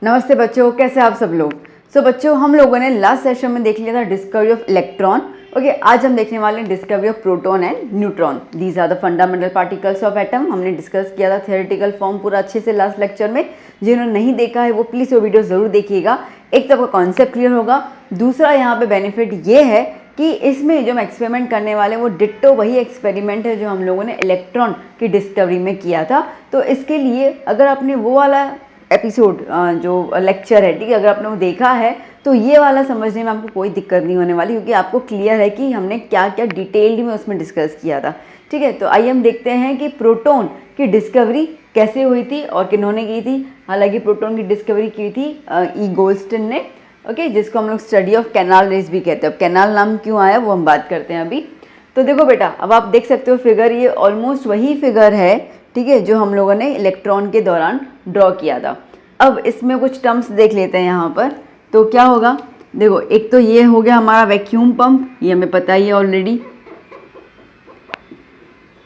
नमस्ते बच्चों, कैसे आप सब लोग। बच्चों, हम लोगों ने लास्ट सेशन में देख लिया था डिस्कवरी ऑफ इलेक्ट्रॉन। ओके, आज हम देखने वाले हैं discovery of proton and neutron. These are the fundamental particles of atom. हमने डिस्कस किया था थियोरेटिकल फॉर्म पूरा अच्छे से लास्ट लेक्चर में। जिन्होंने नहीं देखा है वो प्लीज़ वो वीडियो ज़रूर देखिएगा। एक तो आपका कॉन्सेप्ट क्लियर होगा, दूसरा यहाँ पे बेनिफिट ये है कि इसमें जो हम एक्सपेरिमेंट करने वाले हैं वो डिट्टो वही एक्सपेरिमेंट है जो हम लोगों ने इलेक्ट्रॉन की डिस्कवरी में किया था। तो इसके लिए अगर आपने वो वाला एपिसोड जो लेक्चर है, ठीक है, अगर आपने वो देखा है तो ये वाला समझने में आपको कोई दिक्कत नहीं होने वाली, क्योंकि आपको क्लियर है कि हमने क्या क्या डिटेल्ड में उसमें डिस्कस किया था। ठीक है, तो आइए हम देखते हैं कि प्रोटॉन की डिस्कवरी कैसे हुई थी और किन्होंने की थी। हालांकि प्रोटॉन की डिस्कवरी की थी ई गोल्डस्टन ने, ओके, जिसको हम लोग स्टडी ऑफ कैनाल रेस भी कहते हैं। अब कैनाल नाम क्यों आया वो हम बात करते हैं अभी। तो देखो बेटा, अब आप देख सकते हो फिगर, ये ऑलमोस्ट वही फिगर है, ठीक है, जो हम लोगों ने इलेक्ट्रॉन के दौरान ड्रॉ किया था। अब इसमें कुछ टर्म्स देख लेते हैं यहाँ पर। तो क्या होगा, देखो, एक तो ये हो गया हमारा वैक्यूम पंप, ये हमें पता ही है ऑलरेडी।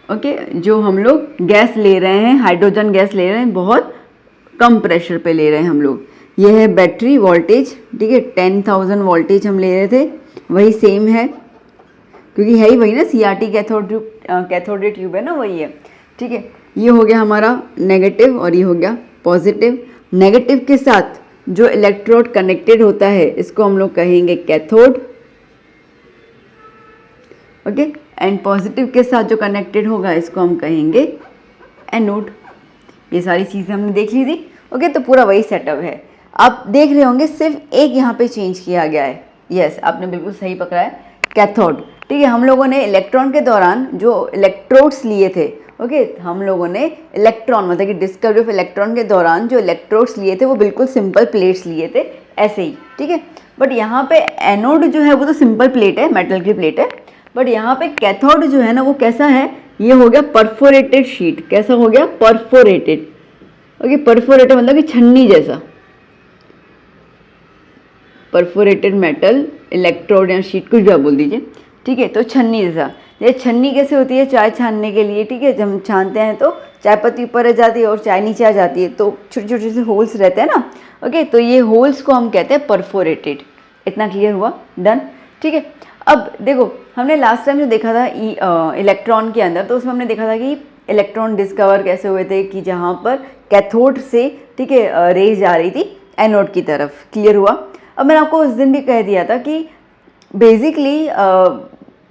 ओके, जो हम लोग गैस ले रहे हैं, हाइड्रोजन गैस ले रहे हैं, बहुत कम प्रेशर पे ले रहे हैं हम लोग। ये है बैटरी वोल्टेज, ठीक है, 10,000 वोल्टेज हम ले रहे थे, वही सेम है, क्योंकि है ही वही ना, CRT कैथोड रे ट्यूब है ना, वही है। ठीक है, ये हो गया हमारा नेगेटिव और ये हो गया पॉजिटिव। नेगेटिव के साथ जो इलेक्ट्रोड कनेक्टेड होता है इसको हम लोग कहेंगे कैथोड, ओके, एंड पॉजिटिव के साथ जो कनेक्टेड होगा इसको हम कहेंगे एनोड। ये सारी चीज़ें हमने देख ली थी। ओके, तो पूरा वही सेटअप है। आप देख रहे होंगे सिर्फ एक यहाँ पे चेंज किया गया है। यस, आपने बिल्कुल सही पकड़ा है, कैथोड। ठीक है, हम लोगों ने इलेक्ट्रॉन के दौरान जो इलेक्ट्रोड्स लिए थे, ओके, हम लोगों ने इलेक्ट्रॉन मतलब कि डिस्कवरी ऑफ इलेक्ट्रॉन के दौरान जो इलेक्ट्रोड्स लिए थे वो बिल्कुल सिंपल प्लेट्स लिए थे, ऐसे ही। ठीक है, बट यहाँ पे एनोड जो है वो तो सिंपल प्लेट है, मेटल की प्लेट है, बट यहाँ पे कैथोड जो है ना वो कैसा है, ये हो गया परफोरेटेड शीट। कैसा हो गया, परफोरेटेड। ओके, परफोरेटेड मतलब कि छन्नी जैसा, परफोरेटेड मेटल इलेक्ट्रोड या शीट, कुछ भी आप बोल दीजिए। ठीक है, तो छन्नी जैसा। ये छन्नी कैसे होती है, चाय छानने के लिए। ठीक है, जब हम छानते हैं तो चाय पत्ती ऊपर रह जाती है और चाय नीचे आ जाती है, तो छोटे छोटे से होल्स रहते हैं ना। ओके, तो ये होल्स को हम कहते हैं परफोरेटेड। इतना क्लियर हुआ, डन। ठीक है, अब देखो, हमने लास्ट टाइम जो देखा था इलेक्ट्रॉन के अंदर, तो उसमें हमने देखा था कि इलेक्ट्रॉन डिस्कवर कैसे हुए थे, कि जहाँ पर कैथोड से, ठीक है, रेज जा रही थी एनोड की तरफ। क्लियर हुआ। अब मैंने आपको उस दिन भी कह दिया था कि बेसिकली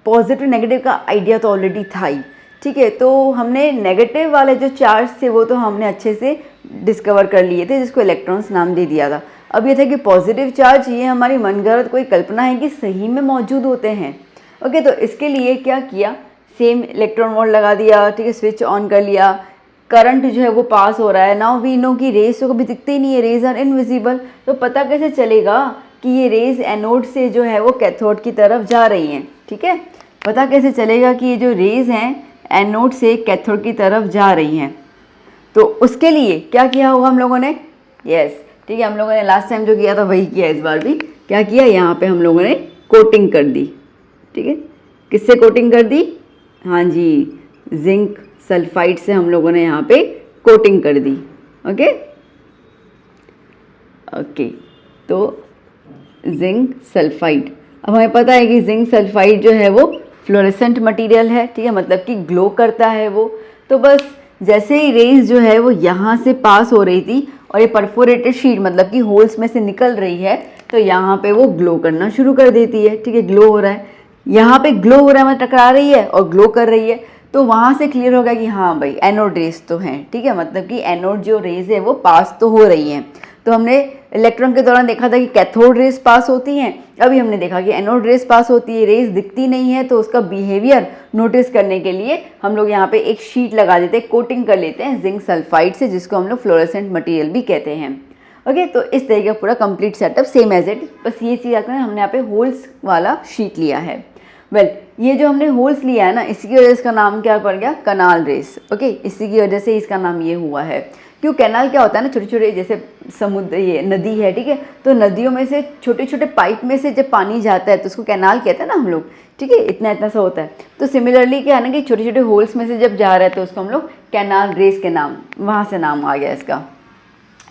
पॉजिटिव नेगेटिव का आइडिया तो ऑलरेडी था ही। ठीक है, तो हमने नेगेटिव वाले जो चार्ज थे वो तो हमने अच्छे से डिस्कवर कर लिए थे, जिसको इलेक्ट्रॉन्स नाम दे दिया था। अब ये था कि पॉजिटिव चार्ज, ये हमारी मनगढ़ंत कोई कल्पना है कि सही में मौजूद होते हैं। ओके, तो इसके लिए क्या किया, सेम इलेक्ट्रॉन वोल्ट लगा दिया, ठीक है, स्विच ऑन कर लिया, करंट जो है वो पास हो रहा है। नाउ वी नो कि रेज तो कभी दिखते ही नहीं है, रेज आर इनविजिबल। तो पता कैसे चलेगा कि ये रेज एनोड से जो है वो कैथोड की तरफ जा रही हैं। ठीक है, पता कैसे चलेगा कि ये जो रेज हैं एनोड से कैथोड की तरफ जा रही हैं। तो उसके लिए क्या किया होगा हम लोगों ने, यस, ठीक है, हम लोगों ने लास्ट टाइम जो किया था वही किया इस बार भी। क्या किया, यहाँ पे हम लोगों ने कोटिंग कर दी। ठीक है, किससे कोटिंग कर दी, हाँ जी, जिंक सल्फाइड से हम लोगों ने यहाँ पे कोटिंग कर दी। ओके ओके, तो जिंक सल्फाइड। अब हमें पता है कि जिंक सल्फाइड जो है वो फ्लोरेसेंट मटेरियल है, ठीक है, मतलब कि ग्लो करता है वो। तो बस जैसे ही रेज जो है वो यहाँ से पास हो रही थी और ये परफोरेटेड शीट मतलब कि होल्स में से निकल रही है, तो यहाँ पे वो ग्लो करना शुरू कर देती है। ठीक है, ग्लो हो रहा है, यहाँ पे ग्लो हो रहा है, मतलब टकरा रही है और ग्लो कर रही है। तो वहाँ से क्लियर होगा कि हाँ भाई एनोड रेज तो हैं। ठीक है, मतलब कि एनोड जो रेज है वो पास तो हो रही हैं। तो हमने इलेक्ट्रॉन के दौरान देखा था कि कैथोड रेज पास होती हैं, अभी हमने देखा कि एनोड रेज पास होती है। रेज दिखती नहीं है तो उसका बिहेवियर नोटिस करने के लिए हम लोग यहाँ पे एक शीट लगा देते हैं, कोटिंग कर लेते हैं जिंक सल्फाइड से, जिसको हम लोग फ्लोरेसेंट मटेरियल भी कहते हैं। ओके, तो इस तरह का पूरा complete setup same as it, बस ये चीज़ आकर हमने यहाँ पे होल्स वाला शीट लिया है। वेल, ये जो हमने होल्स लिया है ना, इसी की वजह से इसका नाम क्या पड़ गया, कैनाल रेस। ओके, इसी की वजह से इसका नाम ये हुआ है। क्यों, कैनाल क्या होता है ना, छोटे छोटे, जैसे समुद्र, ये नदी है, ठीक है, तो नदियों में से छोटे छोटे पाइप में से जब पानी जाता है तो उसको कैनाल कहते हैं ना हम लोग। ठीक है, इतना इतना सा होता है। तो सिमिलरली क्या है ना कि छोटे छोटे होल्स में से जब जा रहा है तो उसको हम लोग कैनाल रेस के नाम, वहाँ से नाम आ गया इसका।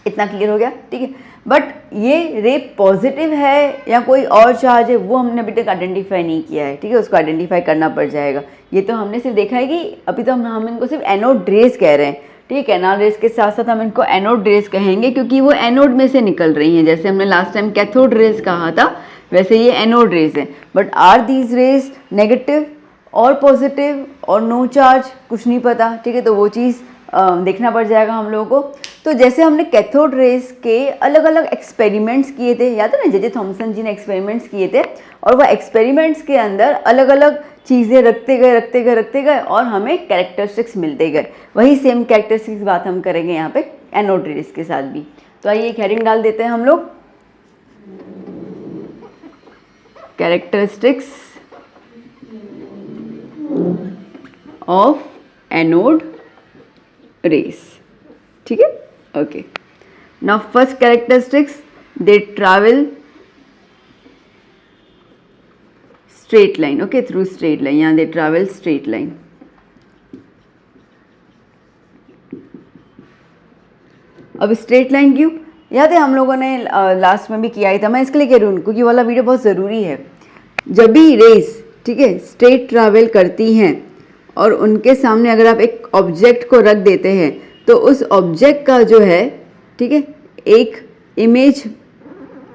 इतना क्लियर हो गया, ठीक है। बट ये रे पॉजिटिव है या कोई और चार्ज है वो हमने अभी तक आइडेंटिफाई नहीं किया है, ठीक है, उसको आइडेंटिफाई करना पड़ जाएगा। ये तो हमने सिर्फ देखा है कि अभी तो हम इनको सिर्फ एनोड रेज कह रहे हैं, ठीक है। एनोड रेज के साथ साथ हम इनको एनोड रेज कहेंगे क्योंकि वो एनोड में से निकल रही हैं, जैसे हमने लास्ट टाइम कैथोड रेज कहा था वैसे ये एनोड रेज है। But are these rays negative और पॉजिटिव और नो चार्ज, कुछ नहीं पता, ठीक है। तो वो चीज़ देखना पड़ जाएगा हम लोगों को। तो जैसे हमने कैथोड रेज के अलग अलग एक्सपेरिमेंट्स किए थे, याद है ना, जे थॉमसन जी ने एक्सपेरिमेंट्स किए थे, और वह एक्सपेरिमेंट्स के अंदर अलग अलग चीज़ें रखते गए और हमें कैरेक्टरिस्टिक्स मिलते गए। वही सेम कैरेक्टरिस्टिक्स बात हम करेंगे यहाँ पे एनोड रेज के साथ भी। तो आइए एक हेडिंग डाल देते हैं हम लोग, कैरेक्टरिस्टिक्स ऑफ एनोड रेज, ठीक है, ओके। नाउ फर्स्ट कैरेक्टरिस्टिक्स, दे travel straight line, okay, through straight line, यहाँ दे ट्रैवल स्ट्रेट लाइन। अब स्ट्रेट लाइन क्यों, याद है हम लोगों ने लास्ट में भी किया ही था, मैं इसके लिए कह रही हूँ क्योंकि वाला वीडियो बहुत ज़रूरी है। जब भी रेस, ठीक है, स्ट्रेट ट्रैवल करती हैं और उनके सामने अगर आप एक ऑब्जेक्ट को रख देते हैं तो उस ऑब्जेक्ट का जो है, ठीक है, एक इमेज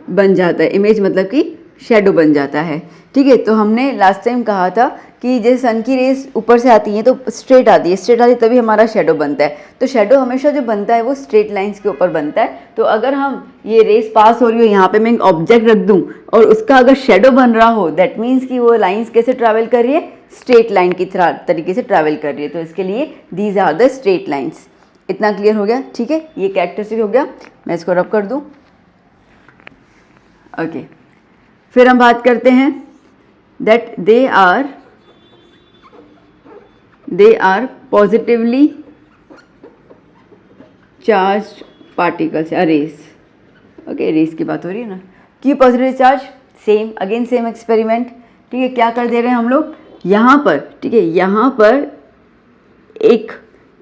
बन जाता है, इमेज मतलब कि शेडो बन जाता है, ठीक है। तो हमने लास्ट टाइम कहा था कि जैसे सन की रेस ऊपर से आती हैं तो स्ट्रेट आती है तभी हमारा शेडो बनता है। तो शेडो हमेशा जो बनता है वो स्ट्रेट लाइंस के ऊपर बनता है। तो अगर हम ये रेस पास हो रही हो, यहाँ पे मैं एक ऑब्जेक्ट रख दूँ और उसका अगर शेडो बन रहा हो, दैट मीन्स कि वो लाइंस कैसे ट्रैवल कर रही है, स्ट्रेट लाइन की तरीके से ट्रैवल कर रही है। तो इसके लिए these are the straight lines. इतना क्लियर हो गया, ठीक है, ये कैरेक्टरिस्टिक हो गया। मैं इसको रब कर दूँ, ओके। फिर हम बात करते हैं that they are positively charged particles, rays, okay, rays की बात हो रही है ना। क्यों positive charge, same again same experiment, ठीक है। क्या कर दे रहे हैं हम लोग यहाँ पर, ठीक है, यहाँ पर एक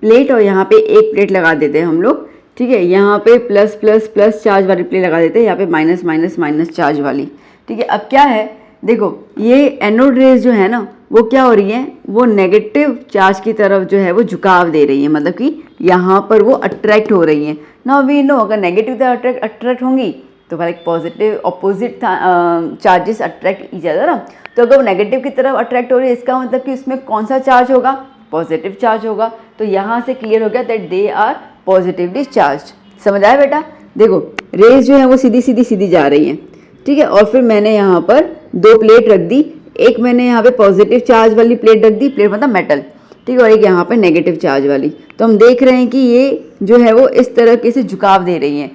प्लेट और यहाँ पे एक प्लेट लगा देते हैं हम लोग, ठीक है। यहाँ पे प्लस प्लस प्लस चार्ज वाली प्लेट लगा देते हैं, यहाँ पे माइनस माइनस माइनस चार्ज वाली, ठीक है। अब क्या है, देखो ये एनोड रेज जो है ना वो क्या हो रही है, वो नेगेटिव चार्ज की तरफ जो है वो झुकाव दे रही है, मतलब कि यहाँ पर वो अट्रैक्ट हो रही हैं। नाउ वी नो अगर नेगेटिव तरफ अट्रैक्ट होंगी तो like positive opposite charges attract each other ना। तो अगर वो नेगेटिव की तरफ अट्रैक्ट हो रही है इसका मतलब कि उसमें कौन सा चार्ज होगा, पॉजिटिव चार्ज होगा। तो यहाँ से क्लियर हो गया that they are positively charged. समझ आया बेटा, देखो रेज जो है वो सीधी सीधी सीधी जा रही हैं, ठीक है। और फिर मैंने यहाँ पर दो प्लेट रख दी, एक मैंने यहाँ पे पॉजिटिव चार्ज वाली प्लेट रख दी, प्लेट मतलब मेटल, ठीक है, और एक यहाँ पे नेगेटिव चार्ज वाली। तो हम देख रहे हैं कि ये जो है वो इस तरह से झुकाव दे रही हैं,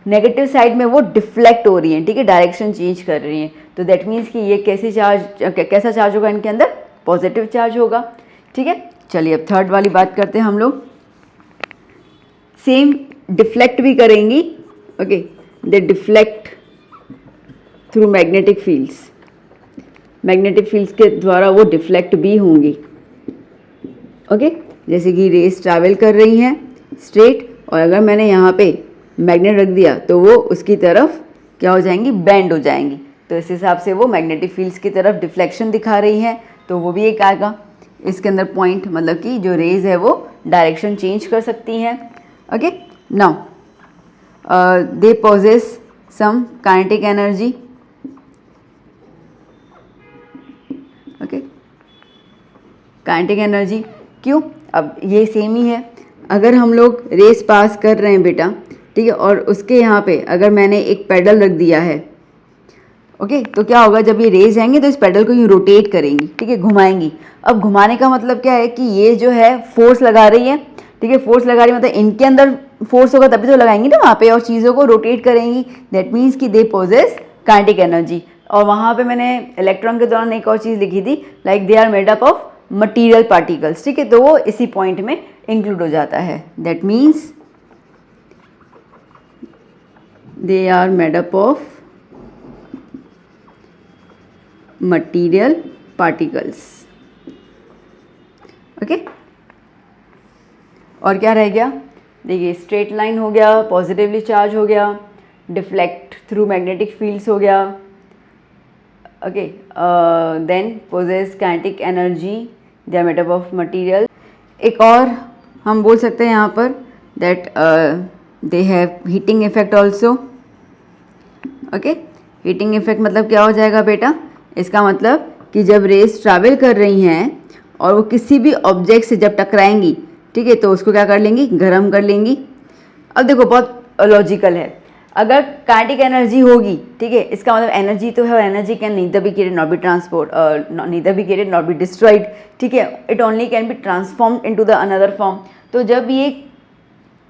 नेगेटिव साइड में वो डिफ्लेक्ट हो रही हैं, ठीक है, डायरेक्शन चेंज कर रही हैं। तो दैट मीन्स कि ये कैसा चार्ज होगा इनके अंदर, पॉजिटिव चार्ज होगा, ठीक है। चलिए अब थर्ड वाली बात करते हैं हम लोग, सेम डिफ्लेक्ट भी करेंगी, okay, they deflect through magnetic fields, magnetic fields के द्वारा वो डिफ्लेक्ट भी होंगी, ओके। जैसे कि रेस ट्रैवल कर रही हैं स्ट्रेट, और अगर मैंने यहाँ पे मैग्नेट रख दिया तो वो उसकी तरफ क्या हो जाएंगी, बेंड हो जाएंगी। तो इस हिसाब से वो मैग्नेटिक फील्ड्स की तरफ डिफ्लेक्शन दिखा रही हैं, तो वो भी एक आएगा इसके अंदर पॉइंट, मतलब कि जो रेज है वो डायरेक्शन चेंज कर सकती हैं, okay. Now they possess some kinetic energy, okay, kinetic energy क्यों, अब ये सेम ही है। अगर हम लोग रेस पास कर रहे हैं बेटा, ठीक है, और उसके यहाँ पे अगर मैंने एक पेडल रख दिया है, ओके, तो क्या होगा, जब ये रेस जाएंगे तो इस पेडल को यूँ रोटेट करेंगी, ठीक है, घुमाएंगी। अब घुमाने का मतलब क्या है कि ये जो है फोर्स लगा रही है, ठीक है, फोर्स लगा रही है मतलब इनके अंदर फोर्स होगा तभी तो लगाएंगी ना वहाँ पे, और चीज़ों को रोटेट करेंगी। दैट मीन्स कि दे पोजेस काइनेटिक एनर्जी। और वहाँ पे मैंने इलेक्ट्रॉन के दौरान एक और चीज़ लिखी थी, like they are made up of material particles, ठीक है, तो वो इसी पॉइंट में इंक्लूड हो जाता है। That means they are made up of material particles, okay. और क्या रह गया, देखिए स्ट्रेट लाइन हो गया, पॉजिटिवली चार्ज हो गया, डिफ्लेक्ट थ्रू मैग्नेटिक फील्ड्स हो गया, okay, then possess kinetic energy diameter of material. एक और हम बोल सकते हैं यहाँ पर that they have heating effect also. Okay, heating effect मतलब क्या हो जाएगा बेटा, इसका मतलब कि जब रेस ट्रैवल कर रही हैं और वो किसी भी ऑब्जेक्ट से जब टकराएंगी, ठीक है, तो उसको क्या कर लेंगी, गर्म कर लेंगी। अब देखो बहुत लॉजिकल है, अगर काइनेटिक एनर्जी होगी, ठीक है, इसका मतलब एनर्जी तो है, और energy can neither be created not be transport, neither be created not be destroyed, ठीक है, it only can be transformed into the another form. तो जब ये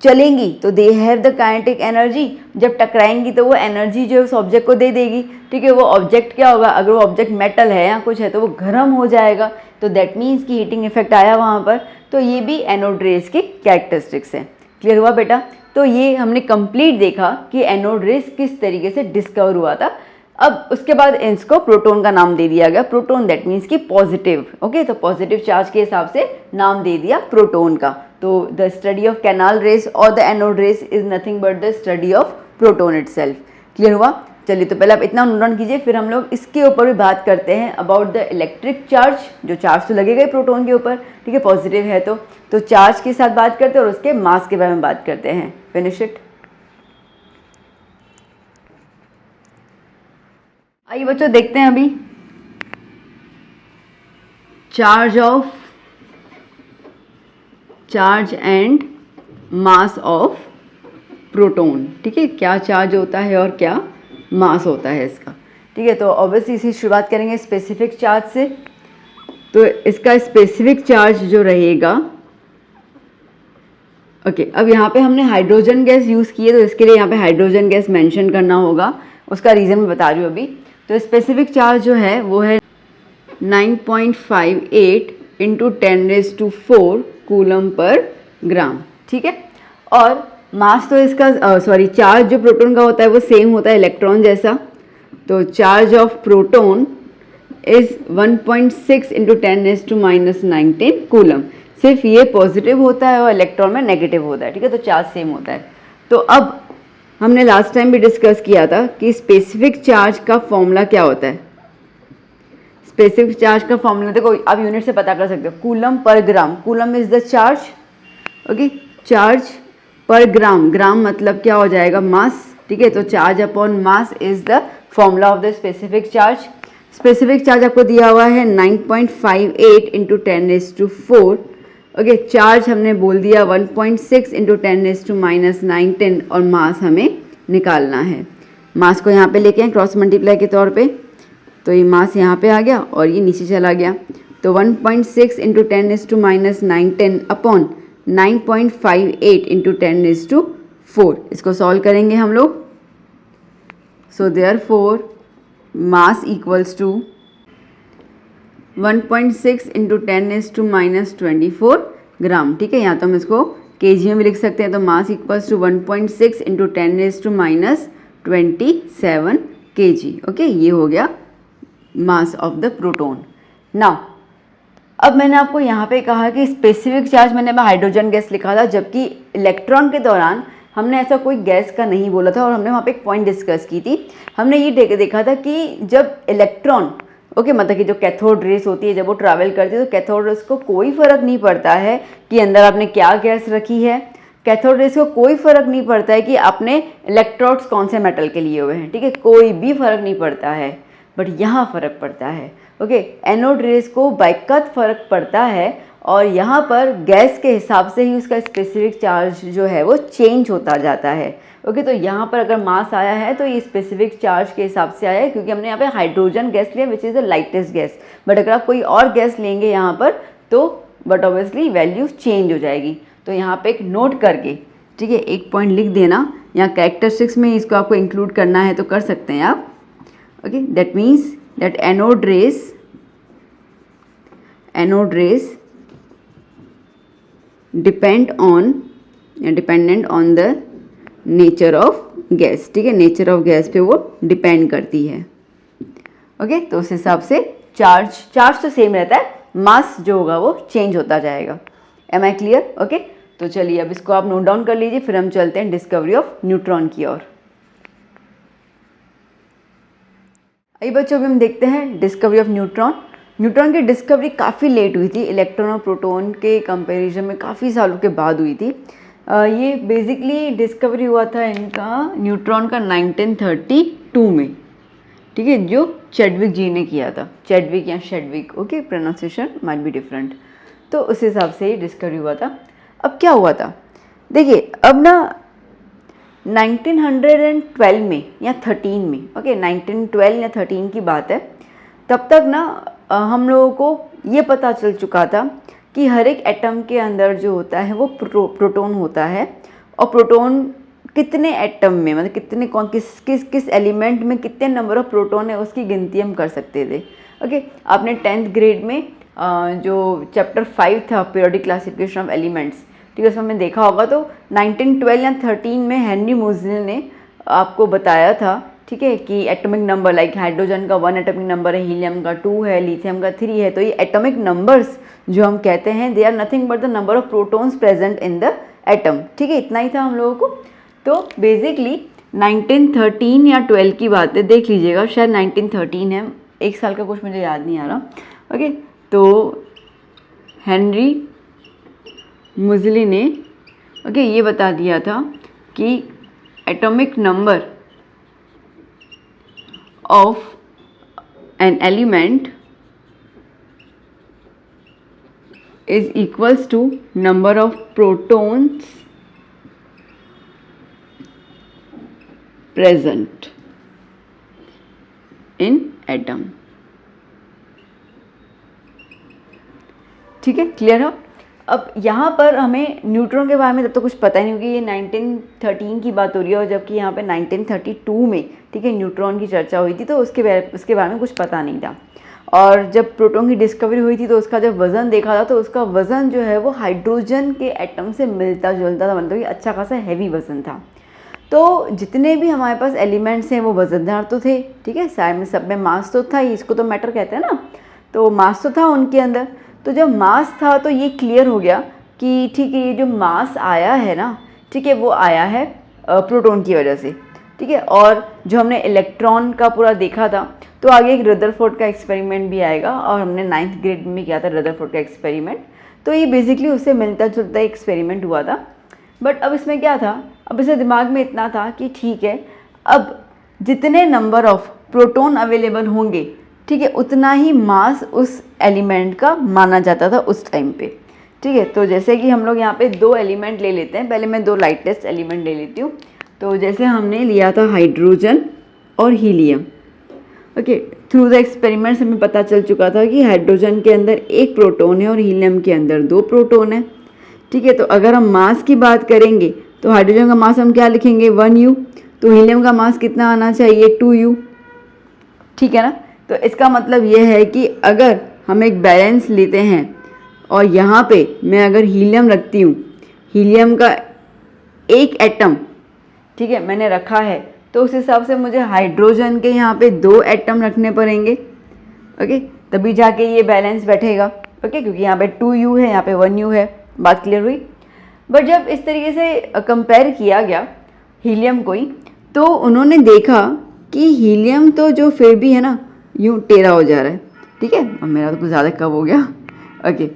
चलेंगी तो they have the kinetic energy, जब टकराएंगी तो वो एनर्जी जो है उस ऑब्जेक्ट को दे देगी, ठीक है। वो ऑब्जेक्ट क्या होगा, अगर वो ऑब्जेक्ट मेटल है या कुछ है तो वो गर्म हो जाएगा, तो दैट मीन्स कि हीटिंग इफेक्ट आया वहाँ पर। तो ये भी एनोड रेज की कैरेक्टरिस्टिक्स है। क्लियर हुआ बेटा? तो ये हमने कंप्लीट देखा कि एनोड रेज किस तरीके से डिस्कवर हुआ था। अब उसके बाद इसको प्रोटॉन का नाम दे दिया गया, प्रोटॉन दैट मीन्स कि पॉजिटिव, ओके, तो पॉजिटिव चार्ज के हिसाब से नाम दे दिया प्रोटॉन का। तो the study of canal rays और the anode rays is nothing but the study of proton itself. Clear हुआ? चलिए, तो पहले आप इतना नोट डाउन कीजिए, फिर हम लोग इसके ऊपर भी बात करते हैं अबाउट द इलेक्ट्रिक चार्ज, जो चार्ज तो लगेगा ही प्रोटॉन के ऊपर, ठीक है, पॉजिटिव है तो चार्ज के साथ बात करते हैं और उसके मास के बारे में बात करते हैं। Finish it. आइए बच्चों देखते हैं अभी charge and mass of proton, ठीक है, क्या चार्ज होता है और क्या मास होता है इसका, ठीक है। तो ऑब्वियसली इसी शुरुआत करेंगे स्पेसिफिक चार्ज से। तो इसका स्पेसिफिक चार्ज जो रहेगा, ओके, अब यहाँ पे हमने हाइड्रोजन गैस यूज़ की है, तो इसके लिए यहाँ पे हाइड्रोजन गैस मेंशन करना होगा, उसका रीज़न मैं बता रही हूँ अभी। तो स्पेसिफिक चार्ज जो है वो है 9.58 इंटू 10⁴ कूलम पर ग्राम, ठीक है। और मास तो इसका चार्ज जो प्रोटॉन का होता है वो सेम होता है इलेक्ट्रॉन जैसा। तो charge of proton is 1.6 into 10⁻⁻19 coulomb. सिर्फ ये पॉजिटिव होता है और इलेक्ट्रॉन में नेगेटिव होता है, ठीक है, तो चार्ज सेम होता है। तो अब हमने लास्ट टाइम भी डिस्कस किया था कि स्पेसिफिक चार्ज का फॉर्मूला क्या होता है। स्पेसिफिक चार्ज का फॉर्मूला देखो, आप यूनिट से पता कर सकते हो, coulomb per gram. Coulomb is the charge, okay, charge पर ग्राम, ग्राम मतलब क्या हो जाएगा, मास, ठीक है। तो charge upon mass is the formula of the specific charge. Specific charge आपको दिया हुआ है 9.58 इंटू 10⁴, ओके, चार्ज हमने बोल दिया 1.6 इंटू 10⁻⁻19 और मास हमें निकालना है। मास को यहाँ पे लेके आए क्रॉस मल्टीप्लाई के तौर पे, तो ये मास यहाँ पे आ गया और ये नीचे चला गया। तो 1.6 इंटू 10⁻⁻19 अपॉन 9.58 इंटू 10⁴, इसको सॉल्व करेंगे हम लोग। So therefore mass equals to 1.6 into 10⁻24 gram, ठीक है। यहाँ तो हम इसको केजी में भी लिख सकते हैं, तो mass equals to 1.6 into 10⁻27 kg, okay, ये हो गया mass of the proton. Now अब मैंने आपको यहाँ पे कहा कि स्पेसिफिक चार्ज मैंने हाइड्रोजन गैस लिखा था, जबकि इलेक्ट्रॉन के दौरान हमने ऐसा कोई गैस का नहीं बोला था, और हमने वहाँ पे एक पॉइंट डिस्कस की थी। हमने ये देखा था कि जब इलेक्ट्रॉन, ओके, मतलब कि जो कैथोड रेस होती है जब वो ट्रैवल करती है, तो कैथोड रेस को कोई फ़र्क नहीं पड़ता है कि अंदर आपने क्या गैस रखी है। कैथोड रेस को कोई फ़र्क नहीं पड़ता है कि आपने इलेक्ट्रोड्स कौन से मेटल के लिए हुए हैं, ठीक है, कोई भी फ़र्क नहीं पड़ता है। बट यहाँ फ़र्क पड़ता है, ओके, एनोड रेस को बैकत फ़र्क पड़ता है, और यहाँ पर गैस के हिसाब से ही उसका स्पेसिफिक चार्ज जो है वो चेंज होता जाता है, ओके। तो यहाँ पर अगर मास आया है तो ये स्पेसिफिक चार्ज के हिसाब से आया है, क्योंकि हमने यहाँ पे हाइड्रोजन गैस लिया which is the lightest gas. But अगर आप कोई और गैस लेंगे यहाँ पर तो बट ऑब्वियसली वैल्यू चेंज हो जाएगी। तो यहाँ पे एक नोट करके, ठीक है, एक पॉइंट लिख देना, यहाँ कैरेक्टरिस्टिक्स में इसको आपको इंक्लूड करना है तो कर सकते हैं आप, okay. That means that anode rays dependent on the nature of gas, ठीक है, नेचर ऑफ गैस पे वो डिपेंड करती है, ओके। तो उस हिसाब से चार्ज तो सेम रहता है, मास जो होगा वो चेंज होता जाएगा। Am I clear? ओके। तो चलिए अब इसको आप नोट डाउन कर लीजिए, फिर हम चलते हैं डिस्कवरी ऑफ न्यूट्रॉन की ओर। आइए बच्चों, अभी हम देखते हैं डिस्कवरी ऑफ न्यूट्रॉन। न्यूट्रॉन की डिस्कवरी काफ़ी लेट हुई थी, इलेक्ट्रॉन और प्रोटॉन के कंपैरिजन में काफ़ी सालों के बाद हुई थी। ये बेसिकली डिस्कवरी हुआ था इनका न्यूट्रॉन का 1932 में, ठीक है, जो चैडविक जी ने किया था। चैडविक या Shadwick, okay, pronunciation might be different. तो उस हिसाब से ये डिस्कवरी हुआ था। अब क्या हुआ था, देखिए अब ना 1912 में या 13 में, ओके 1912 या 13 की बात है, तब तक ना हम लोगों को ये पता चल चुका था कि हर एक एटम के अंदर जो होता है वो प्रोटॉन होता है, और प्रोटॉन कितने एटम में, मतलब कितने कौन किस किस किस एलिमेंट में कितने नंबर ऑफ प्रोटॉन है उसकी गिनती हम कर सकते थे। ओके, आपने 10th ग्रेड में जो चैप्टर 5 था पीरियोडिक क्लासिफिकेशन ऑफ एलिमेंट्स, ठीक है, उसमें हमने देखा होगा। तो 1912 या 13 में हेनरी मोज़ेल ने आपको बताया था, ठीक है, कि एटॉमिक नंबर लाइक हाइड्रोजन का 1 एटॉमिक नंबर है, हीलियम का 2 है, लिथियम का 3 है। तो ये एटॉमिक नंबर्स जो हम कहते हैं they are nothing but the number of protons present in the atom, ठीक है, इतना ही था हम लोगों को। तो बेसिकली 1913 या 12 की बात है, देख लीजिएगा, शायद 1913 है, एक साल का कुछ मुझे याद नहीं आ रहा। ओके, तो हेनरी मोज़ेल ने ओके ये बता दिया था कि atomic number of an element is equals to number of protons present in atom, ठीक है, क्लियर हो। अब यहाँ पर हमें न्यूट्रॉन के बारे में तब तो कुछ पता ही नहीं, क्योंकि ये 1913 की बात हो रही है, और जबकि यहाँ पे 1932 में, ठीक है, न्यूट्रॉन की चर्चा हुई थी, तो उसके बारे में कुछ पता नहीं था। और जब प्रोटॉन की डिस्कवरी हुई थी तो उसका जब वज़न देखा था तो उसका वज़न जो है वो हाइड्रोजन के एटम से मिलता जुलता था, मतलब कि अच्छा खासा हैवी वज़न था। तो जितने भी हमारे पास एलिमेंट्स हैं वो वज़नदार तो थे, ठीक है, सारे में सब में मास तो था ही, इसको तो मैटर कहते हैं ना, तो मास तो था उनके अंदर। तो जब मास था तो ये क्लियर हो गया कि ठीक है, ये जो मास आया है ना, ठीक है, वो आया है प्रोटॉन की वजह से, ठीक है। और जो हमने इलेक्ट्रॉन का पूरा देखा था, तो आगे एक रदरफोर्ड का एक्सपेरिमेंट भी आएगा, और हमने 9th ग्रेड में किया था रदरफोर्ड का एक्सपेरिमेंट। तो ये बेसिकली उससे मिलता जुलता एक्सपेरिमेंट हुआ था। बट अब इसमें क्या था, अब इसे दिमाग में इतना था कि ठीक है, अब जितने नंबर ऑफ प्रोटॉन अवेलेबल होंगे, ठीक है, उतना ही मास उस एलिमेंट का माना जाता था उस टाइम पे, ठीक है। तो जैसे कि हम लोग यहाँ पे 2 एलिमेंट ले लेते हैं, पहले मैं 2 लाइटेस्ट एलिमेंट ले लेती हूँ। तो जैसे हमने लिया था हाइड्रोजन और helium, okay, through the experiments हमें पता चल चुका था कि हाइड्रोजन के अंदर 1 प्रोटॉन है और हीलियम के अंदर 2 प्रोटॉन है, ठीक है। तो अगर हम मास की बात करेंगे तो हाइड्रोजन का मास हम क्या लिखेंगे 1U, तो हीलियम का मास कितना आना चाहिए 2U, ठीक है ना। तो इसका मतलब यह है कि अगर हम एक बैलेंस लेते हैं और यहाँ पे मैं अगर हीलियम रखती हूँ, हीलियम का 1 एटम, ठीक है, मैंने रखा है, तो उस हिसाब से मुझे हाइड्रोजन के यहाँ पे 2 एटम रखने पड़ेंगे, ओके, तभी जाके ये बैलेंस बैठेगा, ओके, क्योंकि यहाँ पे 2U है, यहाँ पे 1U है। बात क्लियर हुई। बट जब इस तरीके से कंपेयर किया गया हीलियम को ही, तो उन्होंने देखा कि हीलियम तो जो फिर भी है ना यूँ टेढ़ा हो जा रहा है, ठीक है, अब मेरा तो कुछ ज़्यादा कब हो गया, ओके,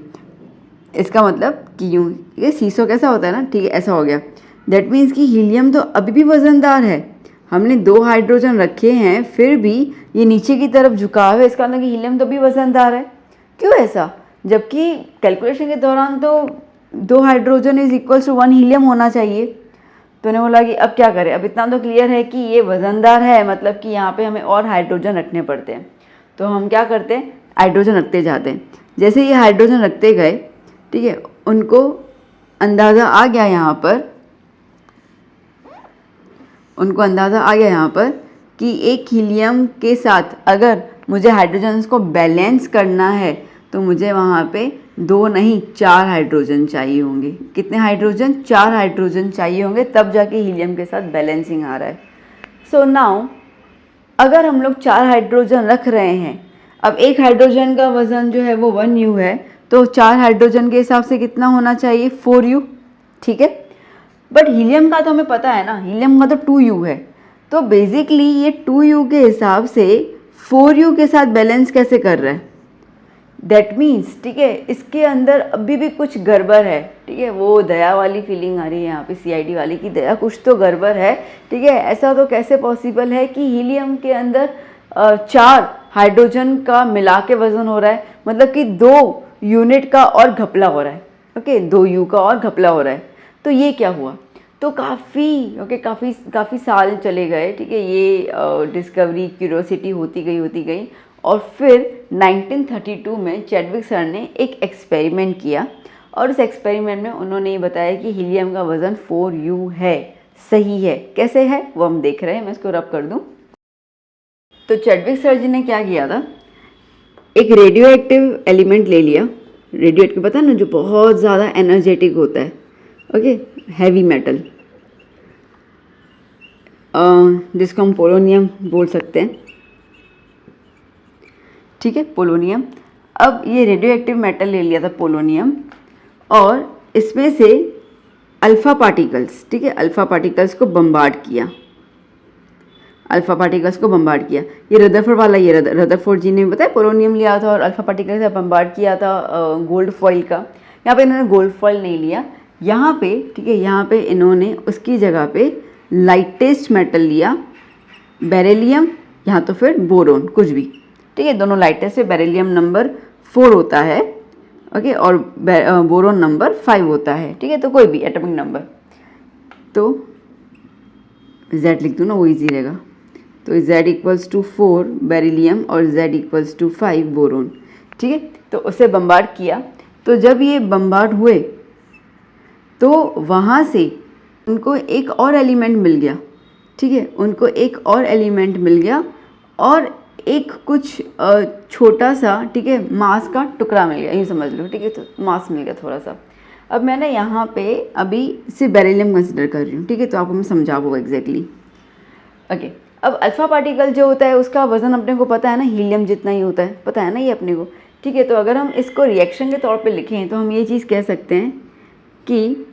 इसका मतलब कि यूँ ये सीसो कैसा होता है ना, ठीक है, ऐसा हो गया। दैट मीन्स कि हीलियम तो अभी भी वज़नदार है, हमने 2 हाइड्रोजन रखे हैं फिर भी ये नीचे की तरफ झुका है, इसका मतलब कि हीलियम तो भी वज़नदार है। क्यों ऐसा, जबकि कैलकुलेशन के दौरान तो 2 hydrogen is equals to 1 helium होना चाहिए। तो उन्होंने बोला कि अब क्या करें, अब इतना तो क्लियर है कि ये वज़नदार है, मतलब कि यहाँ पे हमें और हाइड्रोजन रखने पड़ते हैं। तो हम क्या करते हैं, हाइड्रोजन रखते जाते हैं। जैसे ये हाइड्रोजन रखते गए, ठीक है, उनको अंदाज़ा आ गया यहाँ पर, उनको अंदाज़ा आ गया यहाँ पर कि एक हीलियम के साथ अगर मुझे हाइड्रोजन्स को बैलेंस करना है तो मुझे वहाँ पे 2 नहीं 4 हाइड्रोजन चाहिए होंगे। कितने हाइड्रोजन, 4 हाइड्रोजन चाहिए होंगे, तब जाके हीलियम के साथ बैलेंसिंग आ रहा है। सो नाउ अगर हम लोग 4 हाइड्रोजन रख रहे हैं, अब एक हाइड्रोजन का वज़न जो है वो 1U है, तो 4 हाइड्रोजन के हिसाब से कितना होना चाहिए 4U, ठीक है। बट हीलियम का तो हमें पता है ना, हीलियम का तो 2u है, तो बेसिकली ये 2u के हिसाब से 4u के साथ बैलेंस कैसे कर रहा है, दैट मीन्स ठीक है इसके अंदर अभी भी कुछ गड़बड़ है। ठीक है, वो दया वाली फीलिंग आ रही है यहाँ पे CID वाली की, दया कुछ तो गड़बड़ है। ठीक है, ऐसा तो कैसे पॉसिबल है कि हीलियम के अंदर 4 हाइड्रोजन का मिला के वजन हो रहा है, मतलब कि 2 यूनिट का और घपला हो रहा है। ओके, 2u का और घपला हो रहा है, तो ये क्या हुआ। तो काफ़ी साल चले गए। ठीक है, ये डिस्कवरी क्यूरियोसिटी होती गई और फिर 1932 में चैडविक सर ने एक एक्सपेरिमेंट किया और उस एक्सपेरिमेंट में उन्होंने ये बताया कि हीलियम का वज़न 4u है। सही है, कैसे है वो हम देख रहे हैं। मैं इसको रब कर दूं। तो चैडविक सर जी ने क्या किया था, एक रेडियो एक्टिव एलिमेंट ले लिया। रेडियो एक्टिव पता है ना, जो बहुत ज़्यादा एनर्जेटिक होता है। ओके, हैवी मेटल, जिसको हम पोलोनियम बोल सकते हैं। ठीक है, पोलोनियम। अब ये रेडियो एक्टिव मेटल ले लिया था पोलोनियम, और इसमें से अल्फ़ा पार्टिकल्स, ठीक है, अल्फ़ा पार्टिकल्स को बम्बार्ड किया। ये रदरफोर्ड वाला, ये रदरफोर्ड जी ने बताया पोलोनियम लिया था और अल्फ़ा पार्टिकल से बम्बार्ड किया था गोल्ड फॉइल का। यहाँ पे इन्होंने गोल्ड फॉइल नहीं लिया, यहाँ पे ठीक है, यहाँ पे इन्होंने उसकी जगह पे लाइटेस्ट मेटल लिया, बेरिलियम, यहाँ तो फिर बोरोन, कुछ भी। ठीक है, दोनों लाइटेस्ट है। बेरिलियम नंबर 4 होता है, ओके, और बोरोन नंबर 5 होता है। ठीक है, तो कोई भी एटॉमिक नंबर, तो Z लिख दूँ ना, वो ईजी रहेगा। तो Z इक्वल्स टू 4 बेरिलियम और Z इक्वल्स टू 5 बोरोन। ठीक है, तो उसे बम्बार्ड किया। तो जब ये बम्बार्ड हुए तो वहाँ से उनको एक और एलिमेंट मिल गया। ठीक है, उनको एक और एलिमेंट मिल गया और एक कुछ छोटा सा, ठीक है, मास का टुकड़ा मिल गया, यूँ समझ लो। ठीक है, तो मास मिल गया थोड़ा सा। अब मैंने यहाँ पे अभी सिर्फ बेरिलियम कंसिडर कर रही हूँ। ठीक है, तो आपको मैं समझाऊँगा एग्जैक्टली। ओके, अब अल्फ़ा पार्टिकल जो होता है उसका वज़न अपने को पता है ना, हीलियम जितना ही होता है, पता है ना ये अपने को। ठीक है, तो अगर हम इसको रिएक्शन के तौर पे लिखें तो हम ये चीज़ कह सकते हैं कि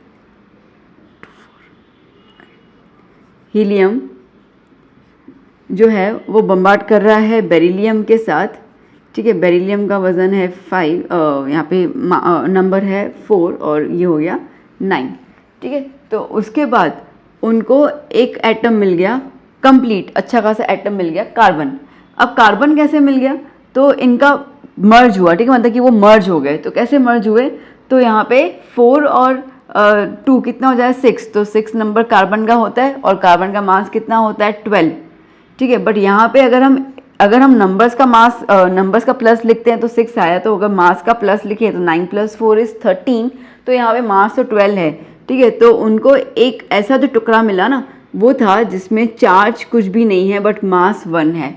हीलियम जो है वो बम्बार्ड कर रहा है बेरिलियम के साथ। ठीक है, बेरिलियम का वज़न है 5, यहाँ पे नंबर है 4 और ये हो गया 9। ठीक है, तो उसके बाद उनको एक एटम मिल गया कंप्लीट, अच्छा खासा एटम मिल गया, कार्बन। अब कार्बन कैसे मिल गया, तो इनका मर्ज हुआ। ठीक है, मतलब कि वो मर्ज हो गए। तो कैसे मर्ज हुए, तो यहाँ पे 4 और 2 कितना हो जाए 6, तो 6 नंबर कार्बन का होता है और कार्बन का मास कितना होता है 12। ठीक है, बट यहाँ पे अगर हम नंबर्स का मास, नंबर्स का प्लस लिखते हैं तो 6 आया, तो अगर मास का प्लस लिखे तो 9 + 4 = 13, तो यहाँ पे मास तो 12 है। ठीक है, तो उनको एक ऐसा जो टुकड़ा मिला ना, वो था जिसमें चार्ज कुछ भी नहीं है बट मास 1 है।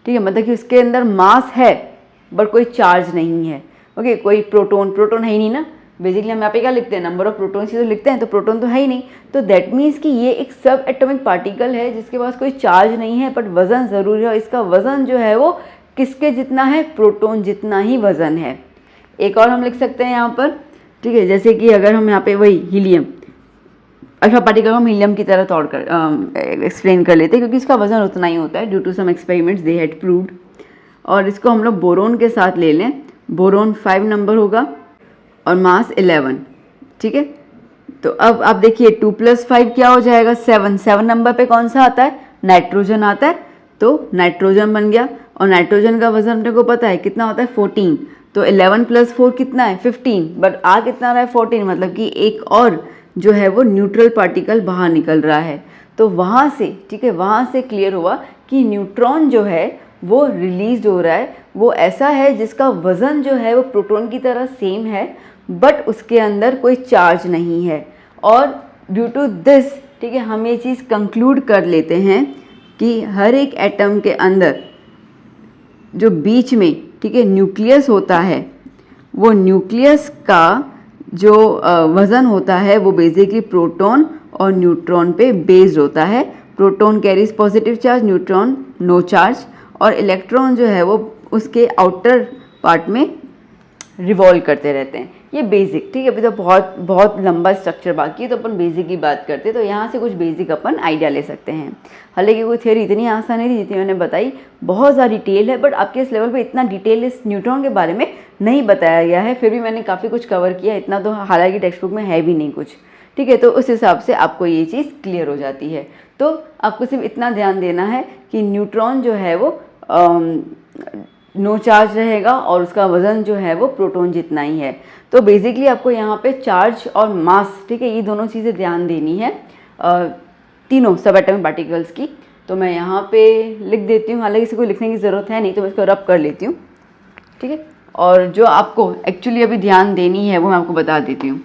ठीक है, मतलब कि उसके अंदर मास है बट कोई चार्ज नहीं है। ओके, कोई प्रोटोन है ही नहीं ना। बेसिकली हम यहाँ पे क्या लिखते हैं, नंबर ऑफ प्रोटॉन्स ही तो लिखते हैं, तो प्रोटॉन तो है ही नहीं। तो दैट मीन्स कि ये एक सब एटॉमिक पार्टिकल है जिसके पास कोई चार्ज नहीं है बट वज़न ज़रूर है, और इसका वज़न जो है वो किसके जितना है, प्रोटॉन जितना ही वज़न है। एक और हम लिख सकते हैं यहाँ पर। ठीक है, जैसे कि अगर हम यहाँ पे वही हीलियम, अल्फा पार्टिकल को हम हीलियम की तरह तौर कर एक्सप्लेन कर लेते हैं, क्योंकि इसका वज़न उतना ही होता है, due to some experiments they had proved. और इसको हम लोग बोरोन के साथ ले लें, बोरोन 5 नंबर होगा और मास 11। ठीक है, तो अब आप देखिए 2 + 5 क्या हो जाएगा, 7। 7 नंबर पे कौन सा आता है, नाइट्रोजन आता है, तो नाइट्रोजन बन गया। और नाइट्रोजन का वजन अपने को पता है कितना होता है, 14। तो 11 + 4 कितना है, 15, बट आ कितना रहा है, 14, मतलब कि एक और जो है वो न्यूट्रल पार्टिकल बाहर निकल रहा है। तो वहाँ से, ठीक है, वहाँ से क्लियर हुआ कि न्यूट्रॉन जो है वो रिलीज हो रहा है, वो ऐसा है जिसका वज़न जो है वो प्रोटॉन की तरह सेम है बट उसके अंदर कोई चार्ज नहीं है। और ड्यू टू दिस, ठीक है, हम ये चीज़ कंक्लूड कर लेते हैं कि हर एक एटम के अंदर जो बीच में, ठीक है, न्यूक्लियस होता है, वो न्यूक्लियस का जो वज़न होता है वो बेसिकली प्रोटॉन और न्यूट्रॉन पे बेस्ड होता है। Proton carries positive charge, neutron no charge, और इलेक्ट्रॉन जो है वो उसके आउटर पार्ट में रिवॉल्व करते रहते हैं। ये बेसिक, ठीक है। अभी तो बहुत बहुत लंबा स्ट्रक्चर बाकी है, तो अपन बेसिक की बात करते हैं। तो यहाँ से कुछ बेसिक अपन आइडिया ले सकते हैं। हालांकि कोई थ्योरी इतनी आसान नहीं थी जितनी मैंने बताई, बहुत ज़्यादा डिटेल है, बट आपके इस लेवल पे इतना डिटेल इस न्यूट्रॉन के बारे में नहीं बताया गया है। फिर भी मैंने काफ़ी कुछ कवर किया, इतना तो हालांकि टेक्स्ट बुक में है भी नहीं कुछ, ठीक है। तो उस हिसाब से आपको ये चीज़ क्लियर हो जाती है। तो आपको सिर्फ इतना ध्यान देना है कि न्यूट्रॉन जो है वो नो चार्ज रहेगा और उसका वज़न जो है वो प्रोटॉन जितना ही है। तो बेसिकली आपको यहाँ पे चार्ज और मास, ठीक है, ये दोनों चीज़ें ध्यान देनी है, तीनों सब एटॉमिक पार्टिकल्स की। तो मैं यहाँ पे लिख देती हूँ, हालांकि इसे कोई लिखने की ज़रूरत है नहीं, तो मैं इसको रब कर लेती हूँ, ठीक है। और जो आपको एक्चुअली अभी ध्यान देनी है वो मैं आपको बता देती हूँ।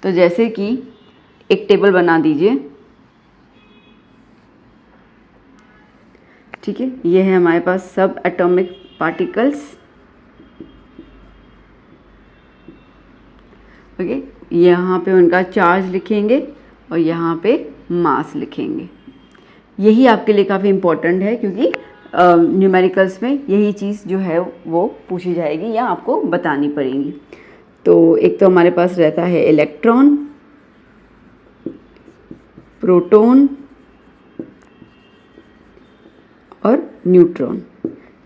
तो जैसे कि एक टेबल बना दीजिए, ठीक है। ये है हमारे पास सब एटॉमिक पार्टिकल्स, ओके। यहाँ पे उनका चार्ज लिखेंगे और यहाँ पे मास लिखेंगे। यही आपके लिए काफ़ी इम्पोर्टेंट है, क्योंकि न्यूमेरिकल्स में यही चीज़ जो है वो पूछी जाएगी या आपको बतानी पड़ेगी। तो एक तो हमारे पास रहता है इलेक्ट्रॉन, प्रोटॉन और न्यूट्रॉन,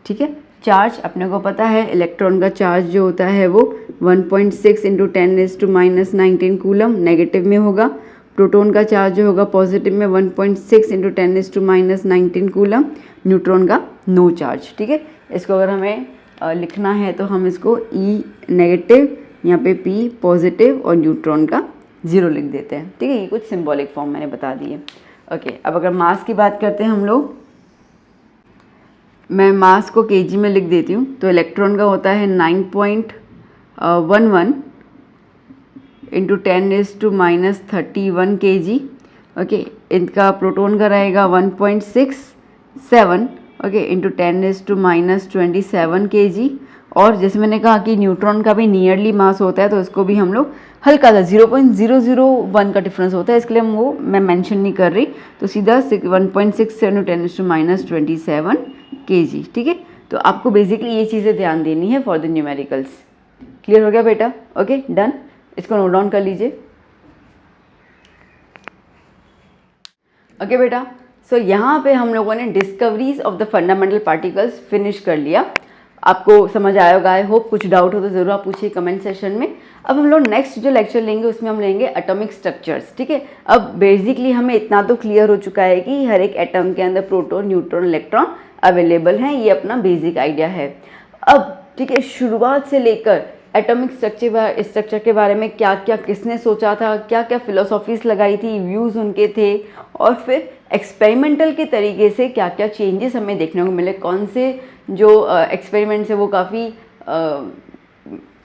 ठीक है। चार्ज अपने को पता है, इलेक्ट्रॉन का चार्ज जो होता है वो 1.6 × 10⁻⁻19 कूलम नेगेटिव में होगा। प्रोटॉन का चार्ज जो होगा पॉजिटिव में 1.6 × 10⁻19 कूलम। न्यूट्रॉन का नो चार्ज, ठीक है। इसको अगर हमें लिखना है तो हम इसको E नेगेटिव, यहाँ पे P पॉजिटिव और न्यूट्रॉन का 0 लिख देते हैं, ठीक है। ये कुछ सिंबॉलिक फॉर्म मैंने बता दी है, ओके। अब अगर मास की बात करते हैं हम लोग, मैं मास को केजी में लिख देती हूँ। तो इलेक्ट्रॉन का होता है 9.11 × 10⁻31 kg, ओके। इनका प्रोटॉन का रहेगा 1.67, ओके, × 10⁻27 kg। और जैसे मैंने कहा कि न्यूट्रॉन का भी नियरली मास होता है, तो इसको भी हम लोग हल्का सा 0.001 का डिफरेंस होता है, इसके लिए मैं मेंशन नहीं कर रही, तो सीधा 1.67 × 10⁻27 kg, ठीक है। तो आपको बेसिकली ये चीज़ें ध्यान देनी है फॉर द न्यूमेरिकल्स। क्लियर हो गया बेटा? Okay, done. इसको नोट डाउन कर लीजिए। ओके बेटा, सो यहाँ पे हम लोगों ने discoveries of the fundamental particles finish कर लिया। आपको समझ आया होगा, आई होप। कुछ डाउट हो तो ज़रूर आप पूछिए कमेंट सेशन में। अब हम लोग नेक्स्ट जो लेक्चर लेंगे उसमें हम लेंगे एटॉमिक स्ट्रक्चर्स, ठीक है। अब बेसिकली हमें इतना तो क्लियर हो चुका है कि हर एक एटम के अंदर प्रोटॉन, न्यूट्रॉन, इलेक्ट्रॉन अवेलेबल हैं, ये अपना बेसिक आइडिया है। अब ठीक है, शुरुआत से लेकर एटॉमिक स्ट्रक्चर के बारे में क्या क्या किसने सोचा था, क्या क्या फिलोसॉफीज़ लगाई थी, व्यूज़ उनके थे, और फिर एक्सपेरिमेंटल के तरीके से क्या क्या चेंजेस हमें देखने को मिले, कौन से जो एक्सपेरिमेंट्स है वो काफ़ी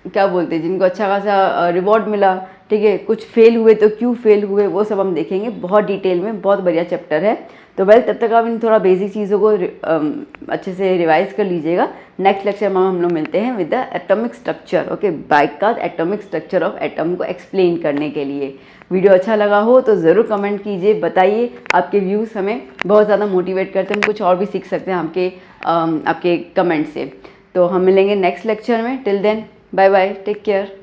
क्या बोलते हैं, जिनको अच्छा खासा रिवॉर्ड मिला, ठीक है। कुछ फेल हुए तो क्यों फेल हुए, वो सब हम देखेंगे बहुत डिटेल में। बहुत बढ़िया चैप्टर है। तो वेल, तब तक आप इन थोड़ा बेसिक चीज़ों को अच्छे से रिवाइज कर लीजिएगा। नेक्स्ट लेक्चर में हम लोग मिलते हैं with the atomic structure, okay, bike का एटॉमिक स्ट्रक्चर ऑफ एटम को एक्सप्लेन करने के लिए। वीडियो अच्छा लगा हो तो ज़रूर कमेंट कीजिए, बताइए। आपके व्यूज़ हमें बहुत ज़्यादा मोटिवेट करते हैं, हम कुछ और भी सीख सकते हैं आपके कमेंट से। तो हम मिलेंगे नेक्स्ट लेक्चर में। Till then, bye bye, take care.